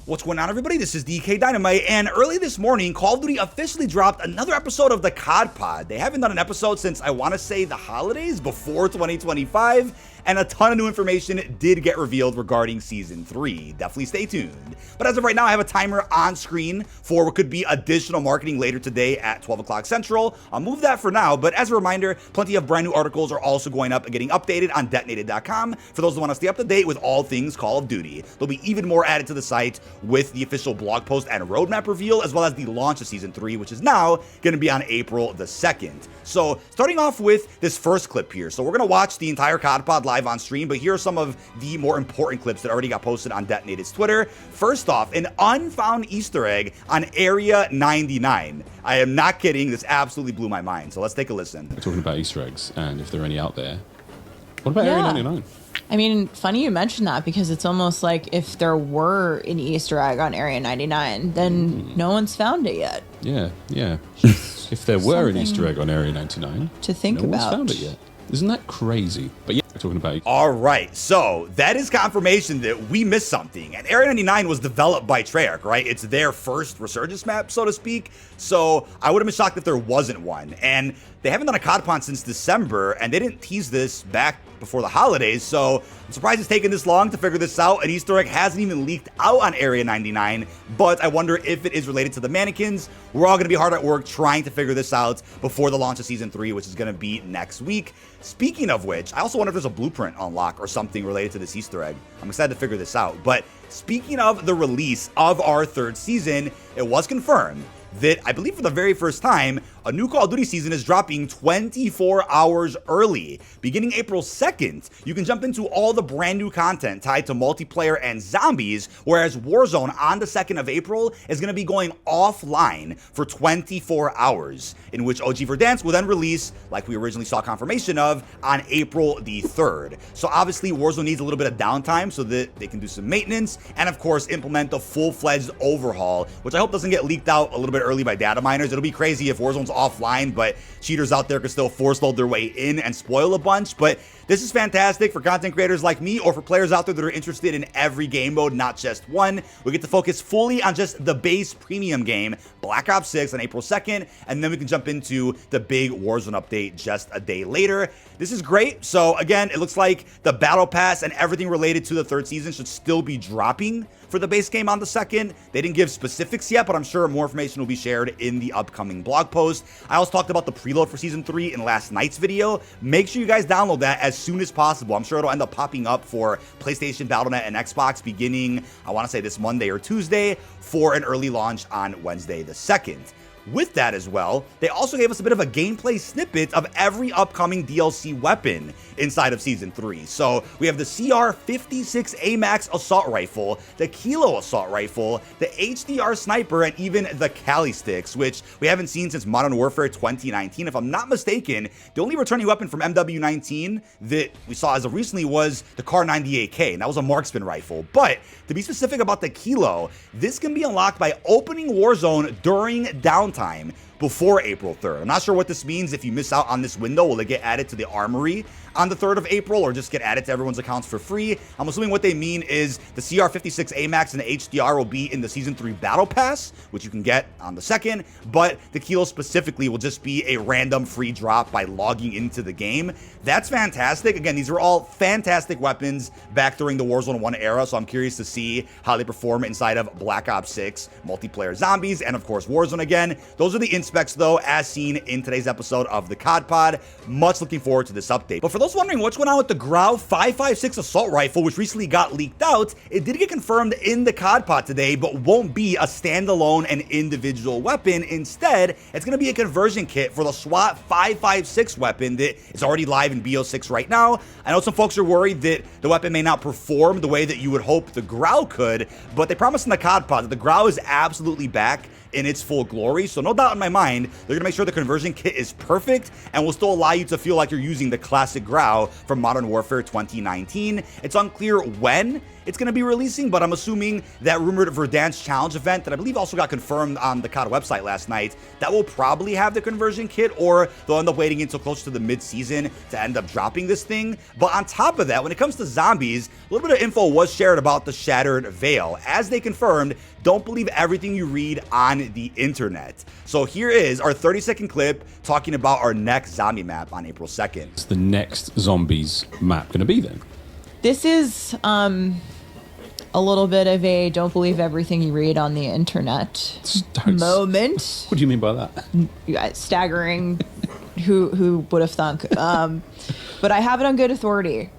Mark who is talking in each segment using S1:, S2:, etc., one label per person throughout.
S1: What's going on, everybody? This is dkdynamite, and early this morning, Call of Duty officially dropped another episode of the COD Pod. They haven't done an episode since, I want to say, the holidays before 2025, and a ton of new information did get revealed regarding Season 3. Definitely stay tuned. But as of right now, I have a timer on screen for what could be additional marketing later today at 12 o'clock Central. I'll move that for now, but as a reminder, plenty of brand new articles are also going up and getting updated on dkdynamite.com for those who want to stay up to date with all things Call of Duty. There'll be even more added to the site with the official blog post and roadmap reveal, as well as the launch of Season 3, which is now going to be on April the 2nd. So starting off with this first clip here. So we're going to watch the entire COD Pod live on stream, but here are some of the more important clips that already got posted on Detonated's Twitter. First off, an unfound Easter egg on Area 99. I am not kidding. This absolutely blew my mind. So let's take a listen.
S2: We're talking about Easter eggs and if there are any out there. What about Area 99?
S3: I mean, funny you mentioned that because it's almost like if there were an Easter egg on Area 99, then no one's found it yet.
S2: Yeah. If there were an Easter egg on Area 99,
S3: to think
S2: no
S3: about.
S2: one's found it yet. Isn't that crazy? But yeah, we're talking about...
S1: All right, so that is confirmation that we missed something. And Area 99 was developed by Treyarch, right? It's their first resurgence map, so to speak. So I would have been shocked if there wasn't one. And they haven't done a COD Pod since December, and they didn't tease this back before the holidays, so I'm surprised it's taken this long to figure this out. An Easter egg hasn't even leaked out on Area 99, but I wonder if it is related to the mannequins. We're all going to be hard at work trying to figure this out before the launch of Season 3, which is going to be next week. Speaking of which, I also wonder if there's a blueprint unlock or something related to this Easter egg. I'm excited to figure this out. But speaking of the release of our third season, it was confirmed that, I believe for the very first time, a new Call of Duty season is dropping 24 hours early. Beginning April 2nd, you can jump into all the brand new content tied to multiplayer and zombies, whereas Warzone on the 2nd of April is going to be going offline for 24 hours, in which OG Verdansk will then release, like we originally saw confirmation of, on April the 3rd. So obviously Warzone needs a little bit of downtime so that they can do some maintenance and of course implement the full-fledged overhaul, which I hope doesn't get leaked out a little bit early by data miners. It'll be crazy if Warzone's offline, but cheaters out there can still force load their way in and spoil a bunch. But this is fantastic for content creators like me or for players out there that are interested in every game mode, not just one. We get to focus fully on just the base premium game, Black Ops 6 on April 2nd, and then we can jump into the big Warzone update just a day later. This is great. So again, it looks like the Battle Pass and everything related to the third season should still be dropping for the base game on the 2nd. They didn't give specifics yet, but I'm sure more information will be shared in the upcoming blog post. I also talked about the preload for Season 3 in last night's video. Make sure you guys download that as soon as possible. I'm sure it'll end up popping up for PlayStation, Battle.net, and Xbox beginning, I want to say this Monday or Tuesday, for an early launch on Wednesday the 2nd. With that as well, they also gave us a bit of a gameplay snippet of every upcoming DLC weapon inside of Season 3. So we have the CR56 AMAX Assault Rifle, the Kilo Assault Rifle, the HDR Sniper, and even the Cali Sticks, which we haven't seen since Modern Warfare 2019. If I'm not mistaken, the only returning weapon from MW19 that we saw as of recently was the Kar 98K, and that was a marksman rifle. But to be specific about the Kilo, this can be unlocked by opening Warzone during downtime before April 3rd. I'm not sure what this means. If you miss out on this window, will it get added to the armory on the 3rd of April or just get added to everyone's accounts for free? I'm assuming what they mean is the CR56 AMAX and the HDR will be in the Season 3 Battle Pass, which you can get on the 2nd, but the Kilo specifically will just be a random free drop by logging into the game. That's fantastic. Again, these are all fantastic weapons back during the Warzone 1 era, so I'm curious to see how they perform inside of Black Ops 6, multiplayer zombies, and of course Warzone again. Those are the specs though, as seen in today's episode of the COD Pod. Much looking forward to this update. But for those wondering what's going on with the Grau 5.56 assault rifle, which recently got leaked out, it did get confirmed in the COD Pod today, but won't be a standalone and individual weapon. Instead, it's going to be a conversion kit for the SWAT 5.56 weapon that is already live in BO6 right now. I know some folks are worried that the weapon may not perform the way that you would hope the Grau could, but they promised in the COD Pod that the Grau is absolutely back in its full glory. So no doubt in my mind, they're gonna make sure the conversion kit is perfect and will still allow you to feel like you're using the classic Grau from Modern Warfare 2019. It's unclear when it's going to be releasing, but I'm assuming that rumored Verdansk challenge event that I believe also got confirmed on the COD website last night, that will probably have the conversion kit, or they'll end up waiting until close to the mid-season to end up dropping this thing. But on top of that, when it comes to zombies, a little bit of info was shared about the Shattered Veil. As they confirmed, don't believe everything you read on the internet. So here is our 30-second clip talking about our next zombie map on April 2nd.
S2: What's the next zombies map going to be then?
S3: This is a little bit of a don't believe everything you read on the internet moment.
S2: What do you mean by that?
S3: Staggering. Who would have thunk? But I have it on good authority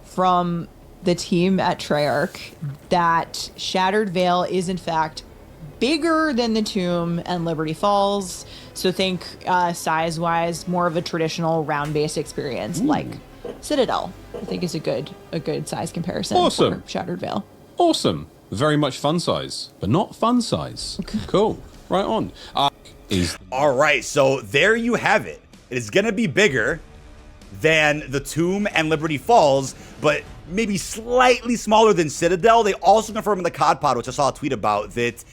S3: from the team at Treyarch that Shattered Veil is in fact bigger than the Tomb and Liberty Falls. So think size-wise, more of a traditional round-based experience like Citadel. I think is a good size comparison.
S2: Awesome.
S3: For Shattered Veil.
S2: Awesome. Very much fun size, but not fun size. Cool. Right on.
S1: All right, so there you have it. It is going to be bigger than the Tomb and Liberty Falls, but maybe slightly smaller than Citadel. They also confirmed in the COD pod, which I saw a tweet about, that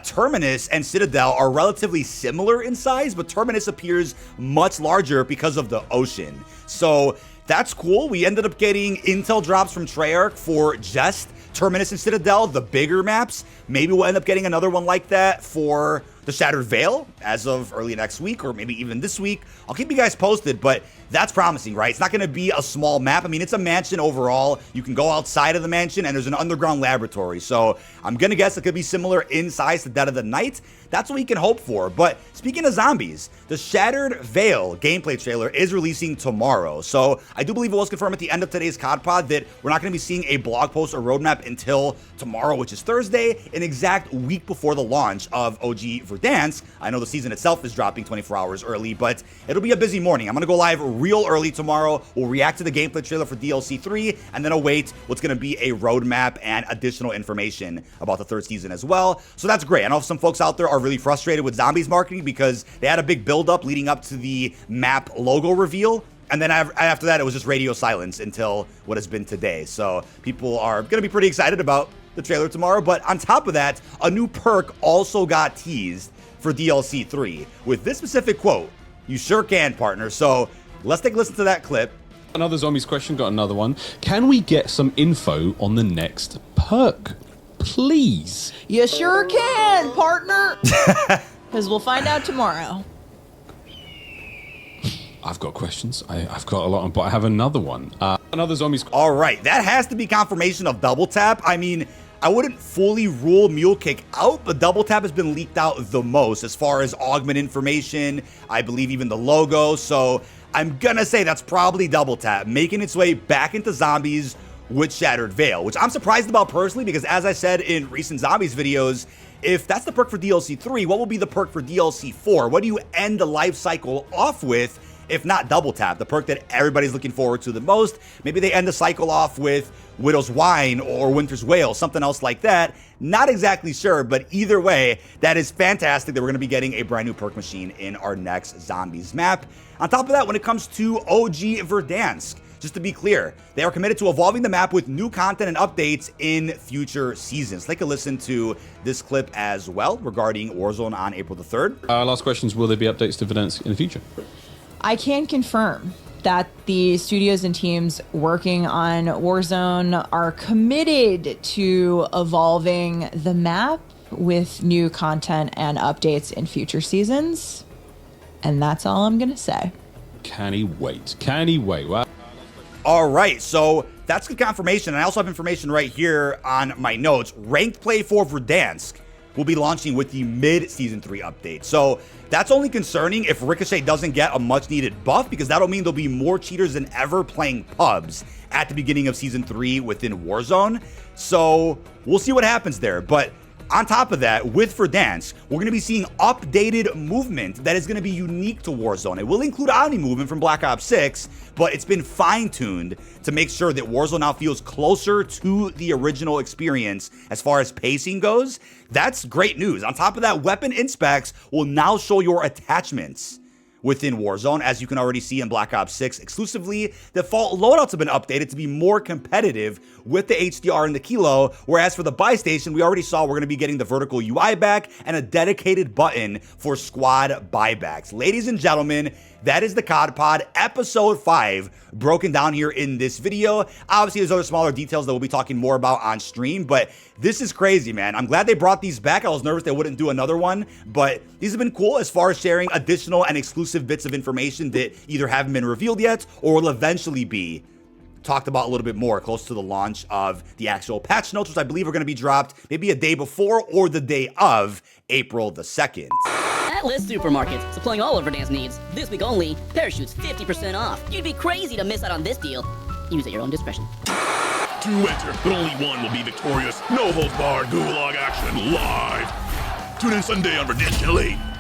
S1: Terminus and Citadel are relatively similar in size, but Terminus appears much larger because of the ocean. So that's cool. We ended up getting intel drops from Treyarch for just Terminus and Citadel, the bigger maps. Maybe we'll end up getting another one like that for the Shattered Veil as of early next week, or maybe even this week. I'll keep you guys posted, but that's promising, right? It's not going to be a small map. I mean, it's a mansion overall. You can go outside of the mansion, and there's an underground laboratory. So I'm going to guess it could be similar in size to Dead of the Night. That's what we can hope for. But speaking of zombies, the Shattered Veil gameplay trailer is releasing tomorrow. So I do believe it was confirmed at the end of today's COD pod that we're not going to be seeing a blog post or roadmap until tomorrow, which is Thursday, an exact week before the launch of OG Verdansk. I know the season itself is dropping 24 hours early, but it'll be a busy morning. I'm going to go live real early tomorrow. We'll react to the gameplay trailer for DLC 3, and then await what's going to be a roadmap and additional information about the third season as well. So that's great. I know some folks out there are really frustrated with zombies marketing because they had a big build-up leading up to the map logo reveal, and then after that, it was just radio silence until what has been today. So people are going to be pretty excited about the trailer tomorrow. But on top of that, a new perk also got teased for DLC 3 with this specific quote: "You sure can, partner." So let's take a listen to that clip.
S2: Another zombies question, got another one. Can we get some info on the next perk, please?
S3: You sure can, partner. Because we'll find out tomorrow.
S2: I've got questions. I've got a lot, but I have another one. Another zombies.
S1: All right, that has to be confirmation of double tap. I mean, I wouldn't fully rule Mule Kick out, but double tap has been leaked out the most as far as augment information. I believe even the logo. So I'm gonna say that's probably double tap making its way back into zombies with Shattered Veil, which I'm surprised about personally, because as I said in recent zombies videos, if that's the perk for DLC 3, what will be the perk for DLC 4? What do you end the life cycle off with, if not double tap, the perk that everybody's looking forward to the most? Maybe they end the cycle off with Widow's Wine or Winter's Wail, something else like that. Not exactly sure, but either way, that is fantastic that we're going to be getting a brand new perk machine in our next zombies map. On top of that, when it comes to OG Verdansk, just to be clear, they are committed to evolving the map with new content and updates in future seasons. Take a listen to this clip as well regarding Warzone on April the 3rd.
S2: Last questions, will there be updates to Verdansk in the future?
S3: I can confirm that the studios and teams working on Warzone are committed to evolving the map with new content and updates in future seasons. And that's all I'm going to say.
S2: Can he wait? Can he wait? Wow.
S1: All right, so that's good confirmation. I also have information right here on my notes. Ranked play for Verdansk will be launching with the mid-Season 3 update. So that's only concerning if Ricochet doesn't get a much-needed buff, because that'll mean there'll be more cheaters than ever playing pubs at the beginning of Season 3 within Warzone. So we'll see what happens there. But On top of that, with Verdansk, we're going to be seeing updated movement that is going to be unique to Warzone. It will include Omni movement from Black Ops 6, but it's been fine-tuned to make sure that Warzone now feels closer to the original experience as far as pacing goes. That's great news. On top of that, weapon inspects will now show your attachments within Warzone, as you can already see in Black Ops 6 exclusively. Default loadouts have been updated to be more competitive with the HDR and the Kilo, whereas for the buy station, we already saw we're going to be getting the vertical UI back and a dedicated button for squad buybacks. Ladies and gentlemen, that is the COD Pod, episode 5, broken down here in this video. Obviously, there's other smaller details that we'll be talking more about on stream, but this is crazy, man. I'm glad they brought these back. I was nervous they wouldn't do another one, but these have been cool as far as sharing additional and exclusive bits of information that either haven't been revealed yet or will eventually be talked about a little bit more close to the launch of the actual patch notes, which I believe are going to be dropped maybe a day before or the day of April the 2nd.
S4: Atlas Supermarket, supplying all of Verdansk's needs. This week only, parachutes 50% off. You'd be crazy to miss out on this deal. Use at your own discretion.
S5: To enter, but only one will be victorious. No holds barred gulag action live. Tune in Sunday on Verdansk LA.